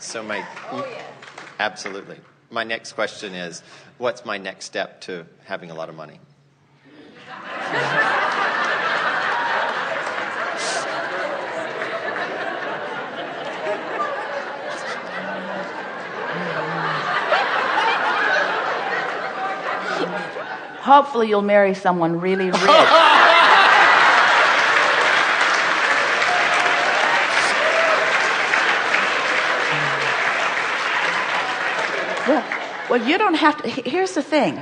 So absolutely. My next question is, what's my next step to having a lot of money? Hopefully you'll marry someone really rich. Well, you don't have to. Here's the thing.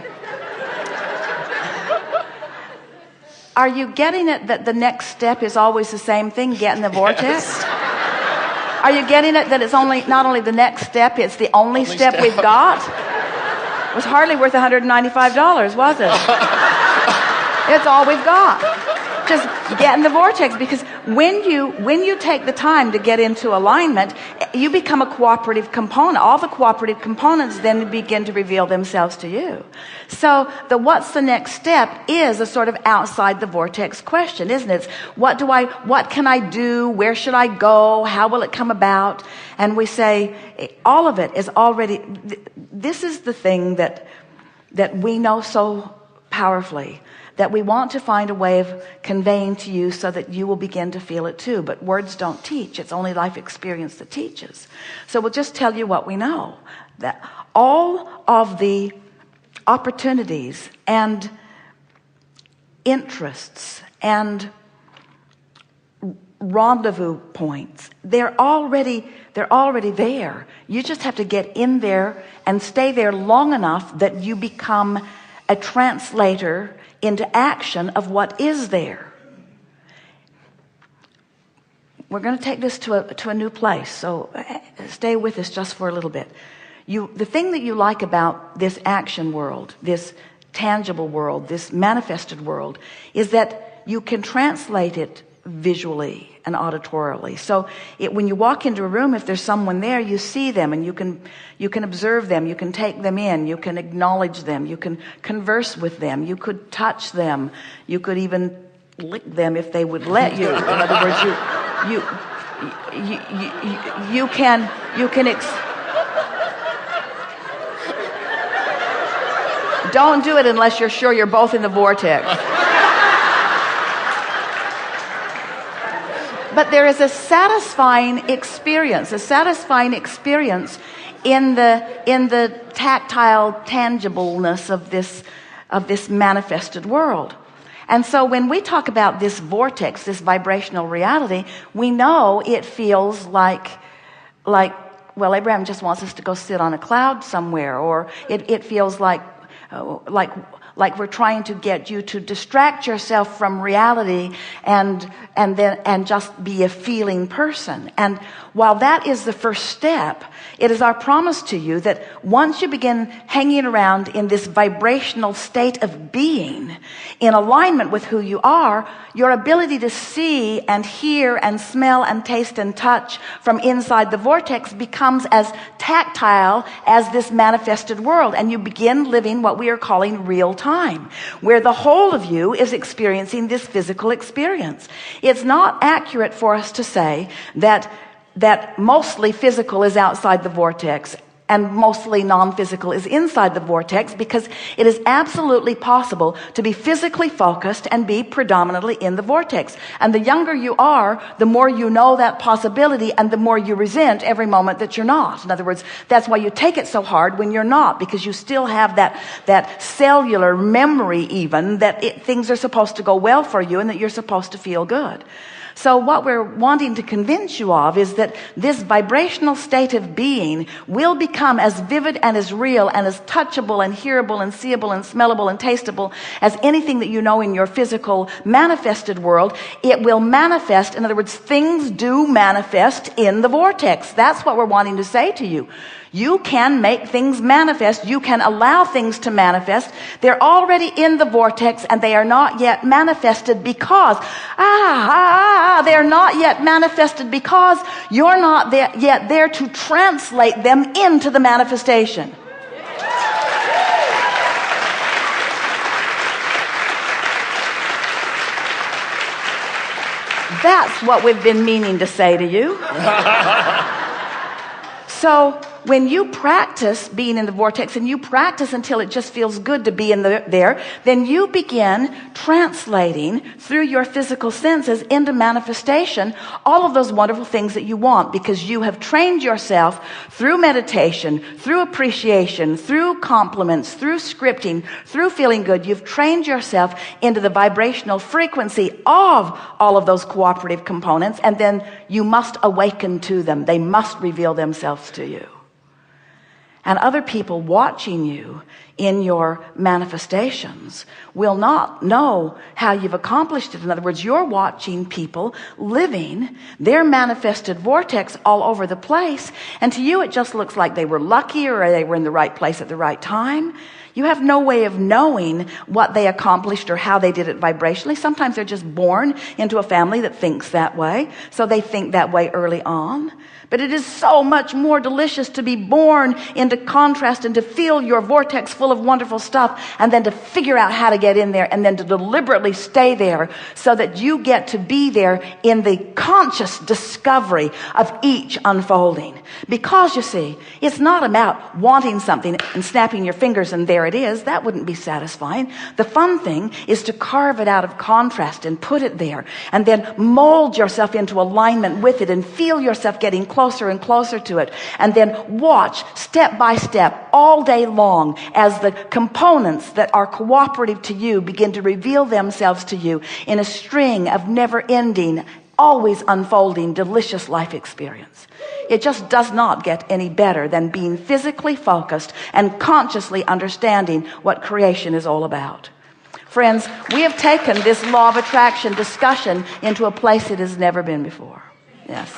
Are you getting it that the next step is always the same thing, get in the vortex? Yes. Are you getting it that it's not only the next step, it's the only step we've got? It was hardly worth $195, was it? It's all we've got. Just get in the vortex, because when you take the time to get into alignment, you become a cooperative component. All the cooperative components then begin to reveal themselves to you. So what's the next step is a sort of outside the vortex question, isn't it? It's what can I do? Where should I go? How will it come about? And we say all of it is already, this is the thing that we know so powerfully, that we want to find a way of conveying to you so that you will begin to feel it too. But words don't teach. It's only life experience that teaches. So we'll just tell you what we know. That all of the opportunities and interests and rendezvous points, they're already there. You just have to get in there and stay there long enough that you become a translator into action of what is there. We're going to take this to a new place, so stay with us just for a little bit. The thing that you like about this action world, this tangible world, this manifested world, is that you can translate it visually and auditorily. So when you walk into a room, if there's someone there, you see them and you can observe them, you can take them in, you can acknowledge them, you can converse with them, you could touch them, you could even lick them if they would let you. In other words, you can don't do it unless you're sure you're both in the vortex. But there is a satisfying experience in the tactile tangibleness of this manifested world. And so when we talk about this vortex, this vibrational reality, we know it feels like well, Abraham just wants us to go sit on a cloud somewhere, or it feels like we're trying to get you to distract yourself from reality and just be a feeling person. And while that is the first step, it is our promise to you that once you begin hanging around in this vibrational state of being, in alignment with who you are, your ability to see and hear and smell and taste and touch from inside the vortex becomes as tactile as this manifested world. And you begin living what we are calling real time, where the whole of you is experiencing this physical experience. It's not accurate for us to say that mostly physical is outside the vortex and mostly non-physical is inside the vortex, because it is absolutely possible to be physically focused and be predominantly in the vortex. And the younger you are, the more you know that possibility and the more you resent every moment that you're not. In other words, that's why you take it so hard when you're not, because you still have that cellular memory even that things are supposed to go well for you and that you're supposed to feel good. So what we're wanting to convince you of is that this vibrational state of being will become as vivid and as real and as touchable and hearable and seeable and smellable and tasteable as anything that you know in your physical manifested world. It will manifest. In other words, things do manifest in the vortex. That's what we're wanting to say to you. You can make things manifest. You can allow things to manifest. They're already in the vortex and they are not yet manifested because, they're not yet manifested because you're not yet there to translate them into the manifestation. That's what we've been meaning to say to you. So when you practice being in the vortex and you practice until it just feels good to be in there, then you begin translating through your physical senses into manifestation all of those wonderful things that you want, because you have trained yourself through meditation, through appreciation, through compliments, through scripting, through feeling good. You've trained yourself into the vibrational frequency of all of those cooperative components, and then you must awaken to them. They must reveal themselves to you. And other people watching you in your manifestations will not know how you've accomplished it. In other words, you're watching people living their manifested vortex all over the place, and to you it just looks like they were lucky or they were in the right place at the right time. You have no way of knowing what they accomplished or how they did it vibrationally. Sometimes they're just born into a family that thinks that way, so they think that way early on. But it is so much more delicious to be born into contrast and to feel your vortex full of wonderful stuff, and then to figure out how to get in there, and then to deliberately stay there so that you get to be there in the conscious discovery of each unfolding. Because, you see, it's not about wanting something and snapping your fingers and there it is. That wouldn't be satisfying. The fun thing is to carve it out of contrast and put it there, and then mold yourself into alignment with it and feel yourself getting closer and closer to it, and then watch step by step all day long as the components that are cooperative to you begin to reveal themselves to you in a string of never-ending, always unfolding, delicious life experience. It just does not get any better than being physically focused and consciously understanding what creation is all about. Friends, we have taken this law of attraction discussion into a place it has never been before. Yes.